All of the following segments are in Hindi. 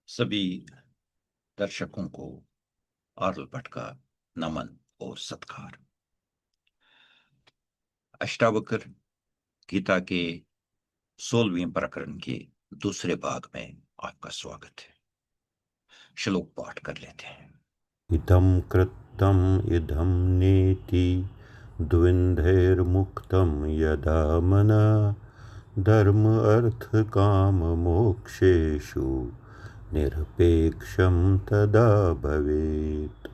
सभी दर्शकों को आर्ल भट्ट का नमन और सत्कार। अष्टावक्र गीता के 16वें प्रकरण के दूसरे भाग में आपका स्वागत है। श्लोक पाठ कर लेते हैं। इदं कृतं इदं नेति द्वन्द्वैर्मुक्तं यदा मनः धर्म अर्थ काम मोक्षेषु निरपेक्षं तदा भवेत्।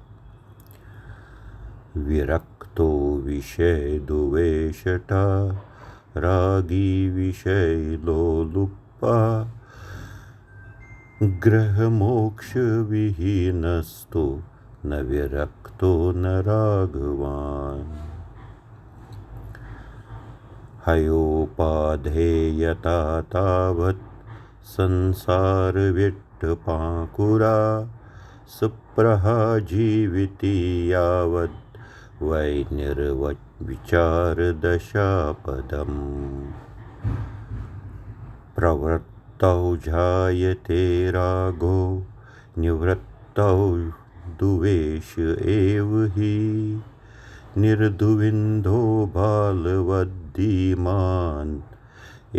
विरक्तो विषयद्वेषटा रागी विषयलोलुप्पा ग्रहमोक्षविहीनस्तु न विरक्तो न राघवान्। हयोपाधेयता तावत् संसारविट्टपाकुरा सुप्रहा जीविति यावद् वै निर्विचारदशापदम्। प्रवृत्तौ जायते रागो निवृत्तौ द्वेष एव हि निर्द्विन्दो बालवद्धिमान्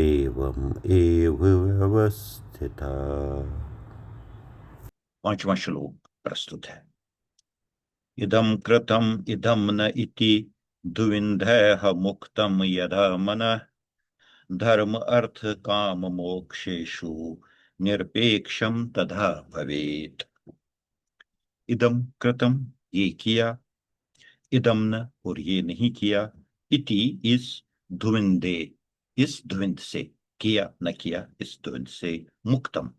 एवम् एव व्यवस्थिता। पांचवा श्लोक प्रस्तुत है। इदं कृतम् इदं न इति द्विविधः मुक्तं यदा मनः धर्म अर्थ काम मोक्षेषु निरपेक्षम तथा भवेत्। इदम कृतम, ये किया, इदम न, और ये नहीं किया, इति, इस, धुविंदे, इस धुविंद से, किया न किया, इस धुविंद से, मुक्तम,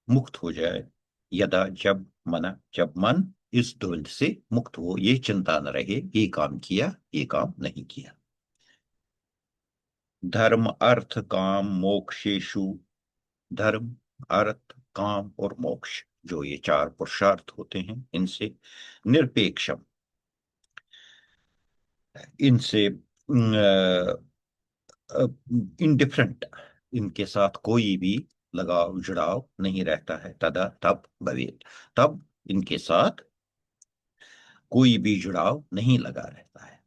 मुक्त हो जाए, यदा, जब, मना, जब मन इस धुविंद से मुक्त हो, ये चिंता न रहे, ये काम किया, ये काम नहीं किया। धर्म अर्थ काम मोक्षेषु, धर्म अर्थ काम और मोक्ष, जो ये चार पुरुषार्थ होते हैं, इनसे निरपेक्षम, इनसे इनडिफरेंट, इनके साथ कोई भी लगाव जुड़ाव नहीं रहता है। तदा, तब, भवेत, तब इनके साथ कोई भी जुड़ाव नहीं लगा रहता है।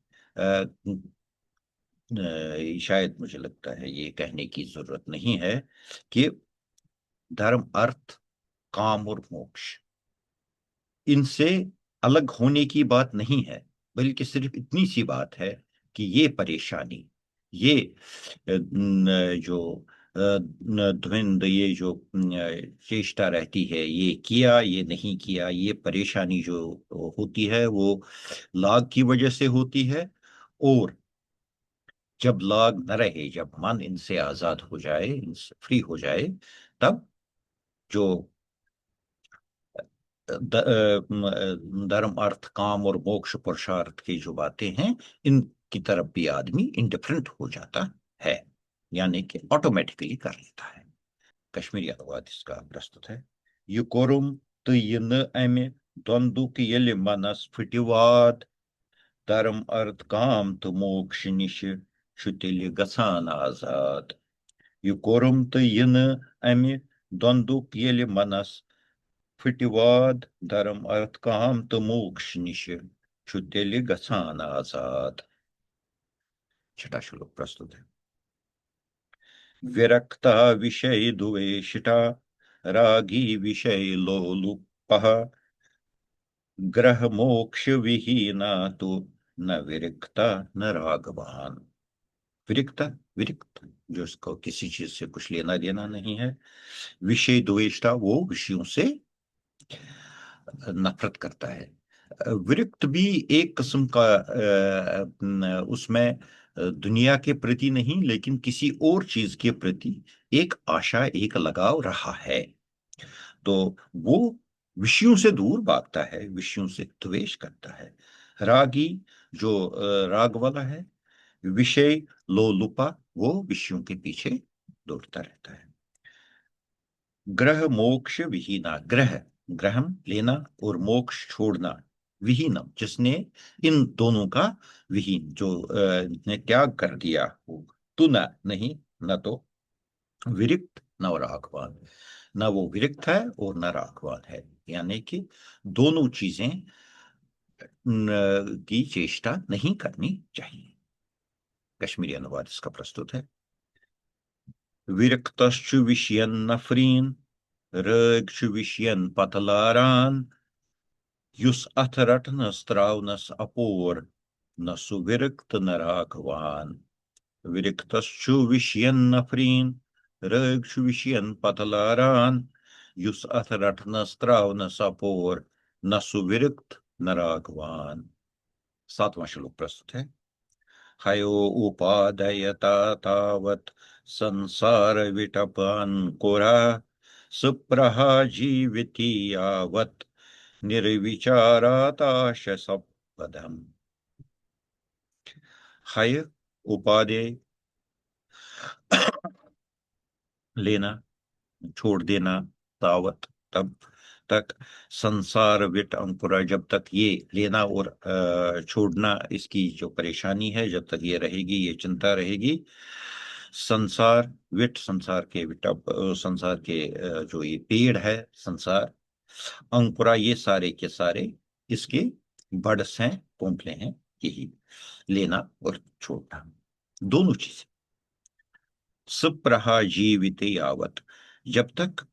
शायद मुझे लगता है ये कहने की जरूरत नहीं है कि धर्म अर्थ काम और मोक्ष, इनसे अलग होने की बात नहीं है, बल्कि सिर्फ इतनी सी बात है कि ये परेशानी, ये जो धुंध, ये जो चेष्टा रहती है, ये किया ये नहीं किया, ये परेशानी जो होती है वो लाग की वजह से होती है। और जब लाग न रहे, जब मन इनसे आजाद हो जाए, इनसे फ्री हो जाए, तब जो धर्म अर्थ काम और मोक्ष पुरुषार्थ की जो बातें हैं, इनकी तरफ भी आदमी इंडिफरेंट हो जाता है, यानी कि ऑटोमेटिकली कर लेता है। कश्मीरी अनुवाद इसका प्रस्तुत है। युकोरुम तो यन अमे द्वंद्वुक यलि मनस फुटिवाद धर्म अर्थ काम तो मोक्ष निश छुतिल गसान आजाद। युकोरुम तो यन अमे द्वंद्वुक यलि मनस फुटिवाद धर्म अर्थ काम तो मोक्ष निश छुतिल गसान आजाद। छठा श्लोक प्रस्तुत है। विरक्ता विषय द्वेषिता रागी विषय लोलुपः ग्रह मोक्ष विहीना तो न विरक्ता न रागवान। विरक्ता, विरक्त, जो इसको किसी चीज से कुछ लेना देना नहीं है। विषय द्वेषता, वो विषयों से नफरत करता है। विरक्त भी एक किस्म का उसमें दुनिया के प्रति नहीं, लेकिन किसी और चीज के प्रति एक आशा, एक लगाव रहा है, तो वो विषयों से दूर भागता है, विषयों से द्वेष करता है। रागी, जो राग वाला है, विषय लोलुपा, वो विषयों के पीछे दौड़ता रहता है। ग्रह मोक्ष विहीना, ग्रह, ग्रहण लेना, और मोक्ष छोड़ना, विहीनम, जिसने इन दोनों का विहीन, जो ने त्याग कर दिया हो, तु न, नहीं, न तो, विरक्त न रागवान, ना वो विरक्त है और न रागवान है, यानी कि दोनों चीजें की चेष्टा नहीं करनी चाहिए। कश्मीरी अनुवाद इसका प्रस्तुत है। विरक्तश्चु विषयन् नफरीन, रगचु विषयन् पतलारान, युस अथ रटनस त्रावनस अपोर, न सुविरक्त न राघवान। विरक्तश्चु विषयन् नफरीन, रगचु विषयन् पतलारान, युस अथ रटनस त्रावनस अपोर, न सुविरक्त न राघवान। सातवां श्लोक प्रस्तुत है। हयो उपादयता तावत् संसार विटपान् कुरा, सुप्रहा जीविति यावत् निर्विचाराताश सपदम्। हय उपादेय, लेना, छोड़ देना, तावत तब तक, संसार विट अंकुरा, जब तक ये लेना और छोड़ना, इसकी जो परेशानी है, जब तक ये रहेगी, ये चिंता रहेगी। संसार विट, संसार के विटप, संसार के जो ये पेड़ है संसार, अंकुरा, ये सारे के सारे इसके बड्स हैं, पोंपले हैं। यही लेना और छोड़ना, दोनों चीजें। सुप्रहा जीवित यावत, जब तक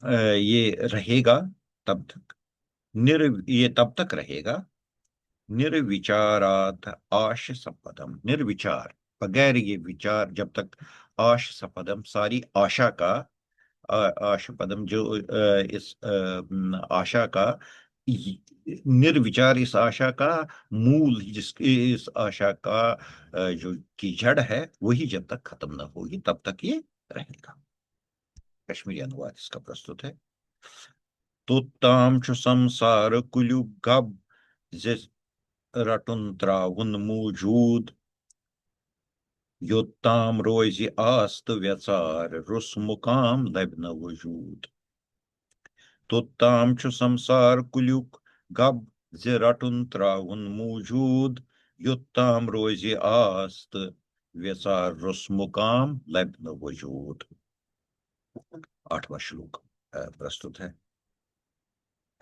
ये रहेगा तब तक, ये तब तक रहेगा। निर्विचारात आश सपदम, निर्विचार, बगैर ये विचार, जब तक आश सपदम, सारी आशा का, आश पदम जो इस आशा का, निर्विचार, इस आशा का मूल, जिस इस आशा का जो की जड़ है, वही जब तक खत्म न होगी तब तक ये रहेगा। कश्मीरी अनुवाद इसका प्रस्तुत है। तुत्ताम छु संसार कुलु गब, जिस रटुन त्रावुन मूजूद, योत्ताम रोज आस्त व्यचार, रुस मुकाम लबन वजूद। तुत्ताम छु संसार कुलुक गब, ज रटुन त्रावुन मूजूद, योत्ताम रोज आस्त व्यचार, रुस मुकाम लबन वजूद। आठवां श्लोक प्रस्तुत है।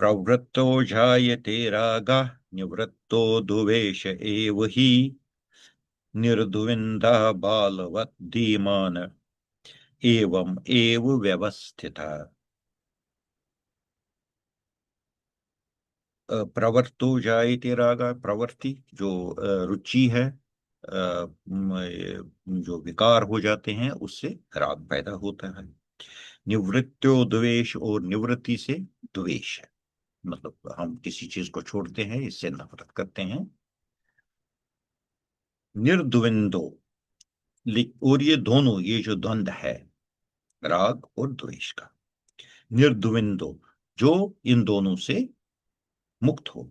प्रवृत्तो जायते रागः, निवृत्तो द्वेष एव हि, निर्द्विन्दा बालवत् धीमान, एवं एव व्यवस्थिता। प्रवृत्तो जायते रागा, प्रवृत्ति जो रुचि है, जो विकार हो जाते हैं, उससे राग पैदा होता है। निवृत्तो द्वेष, और निवृत्ति से द्वेष है, मतलब हम किसी चीज को छोड़ते हैं, इससे नफरत करते हैं। निर्द्वंदो, और ये दोनों, ये जो द्वंद है राग और द्वेष का, निर्द्वंदो, जो इन दोनों से मुक्त हो।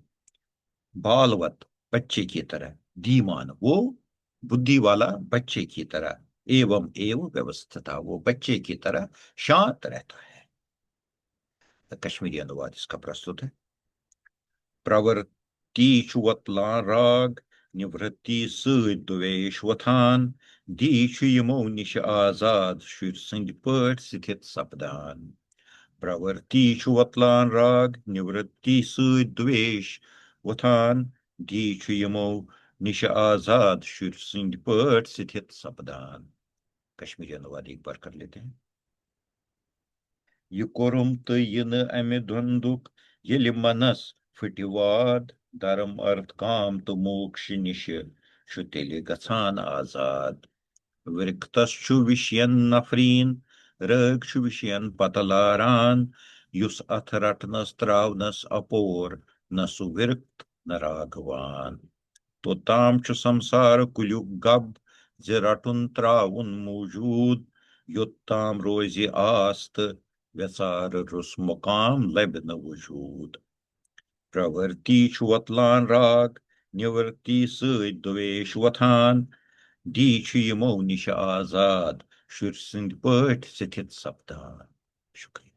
बालवत, बच्चे की तरह। धीमान, वो बुद्धि वाला बच्चे की तरह। एवं एवं व्यवस्थिता, वो बच्चे की तरह शांत रहता है। कश्मीरी अनुवाद इसका प्रस्तुत है। प्रवृत्ति चुवतला राग, निवृत्ति द्वेष वथान, दीचु यमो निश आजाद, शुर संद पट स्थित सपदान। प्रवृत्ति वतलान राग, निवृत्ति द्वेष वथान, दीचु यमो निश आजाद, शुर संद पट स्थित सपदान। कश्मीरी अनुवाद एक बार कर लेते हैं। यह कोरुम तो यह न अमे द्वंदुक, ये मनस फटिवाद, धर्म अर्थ काम तो मोक्ष निश छु तेले गछान आजाद। विरक्तश्चु विषयन नफरीन, रगचु विषयन पतलारान, युस अथ रटनस त्रावनस अपोर, न सुविरक्त न राघवान। तो ताम छु संसार कुलुक गब, ज रटुन त्रावुन मौजूद, योत्ताम रोज आस्त व्यसार, रुस मुकाम लब न वजूद। प्रवृत्ति छु वतलान राग, निवृत्ति द्वेष वथान, दी छु यमो निश आजाद, शुर सिंध पठ स्थित सपदान। शुक्रिया।